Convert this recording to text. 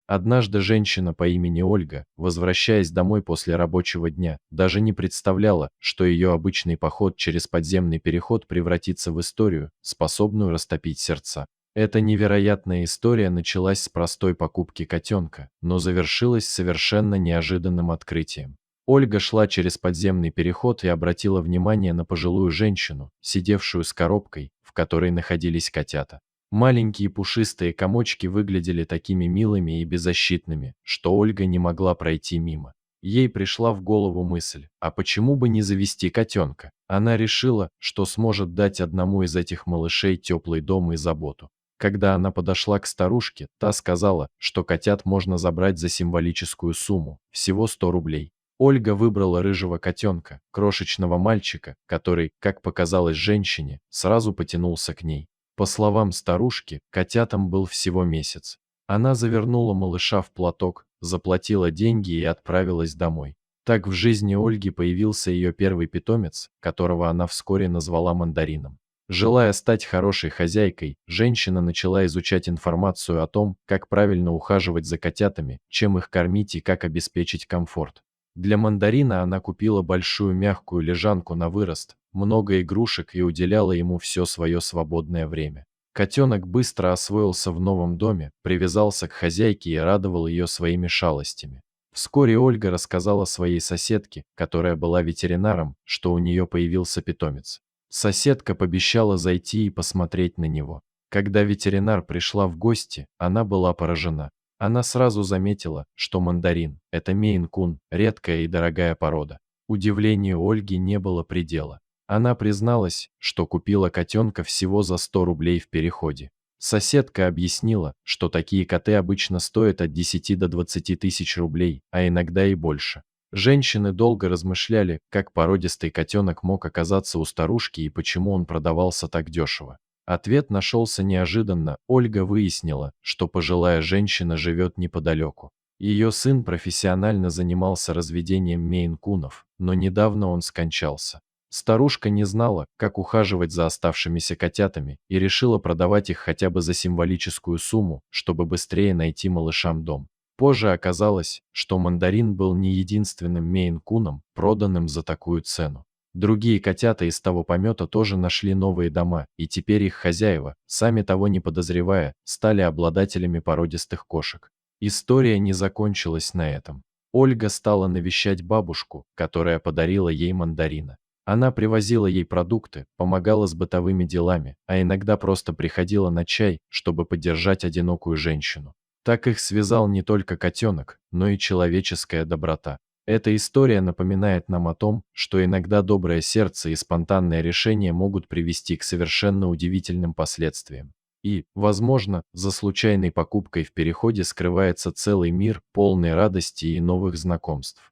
Однажды женщина по имени Ольга, возвращаясь домой после рабочего дня, даже не представляла, что ее обычный поход через подземный переход превратится в историю, способную растопить сердца. Эта невероятная история началась с простой покупки котенка, но завершилась совершенно неожиданным открытием. Ольга шла через подземный переход и обратила внимание на пожилую женщину, сидевшую с коробкой, в которой находились котята. Маленькие пушистые комочки выглядели такими милыми и беззащитными, что Ольга не могла пройти мимо. Ей пришла в голову мысль, а почему бы не завести котенка? Она решила, что сможет дать одному из этих малышей теплый дом и заботу. Когда она подошла к старушке, та сказала, что котят можно забрать за символическую сумму, всего 100 рублей. Ольга выбрала рыжего котенка, крошечного мальчика, который, как показалось женщине, сразу потянулся к ней. По словам старушки, котятам был всего месяц. Она завернула малыша в платок, заплатила деньги и отправилась домой. Так в жизни Ольги появился ее первый питомец, которого она вскоре назвала Мандарином. Желая стать хорошей хозяйкой, женщина начала изучать информацию о том, как правильно ухаживать за котятами, чем их кормить и как обеспечить комфорт. Для Мандарина она купила большую мягкую лежанку на вырост, много игрушек и уделяла ему все свое свободное время. Котенок быстро освоился в новом доме, привязался к хозяйке и радовал ее своими шалостями. Вскоре Ольга рассказала своей соседке, которая была ветеринаром, что у нее появился питомец. Соседка пообещала зайти и посмотреть на него. Когда ветеринар пришла в гости, она была поражена. Она сразу заметила, что Мандарин– это мейн-кун, редкая и дорогая порода. Удивлению Ольги не было предела. Она призналась, что купила котенка всего за 100 рублей в переходе. Соседка объяснила, что такие коты обычно стоят от 10 до 20 тысяч рублей, а иногда и больше. Женщины долго размышляли, как породистый котенок мог оказаться у старушки и почему он продавался так дешево. Ответ нашелся неожиданно. Ольга выяснила, что пожилая женщина живет неподалеку. Ее сын профессионально занимался разведением мейн-кунов, но недавно он скончался. Старушка не знала, как ухаживать за оставшимися котятами и решила продавать их хотя бы за символическую сумму, чтобы быстрее найти малышам дом. Позже оказалось, что Мандарин был не единственным мейн-куном, проданным за такую цену. Другие котята из того помета тоже нашли новые дома, и теперь их хозяева, сами того не подозревая, стали обладателями породистых кошек. История не закончилась на этом. Ольга стала навещать бабушку, которая подарила ей Мандарина. Она привозила ей продукты, помогала с бытовыми делами, а иногда просто приходила на чай, чтобы поддержать одинокую женщину. Так их связал не только котенок, но и человеческая доброта. Эта история напоминает нам о том, что иногда доброе сердце и спонтанное решение могут привести к совершенно удивительным последствиям. И, возможно, за случайной покупкой в переходе скрывается целый мир, полный радости и новых знакомств.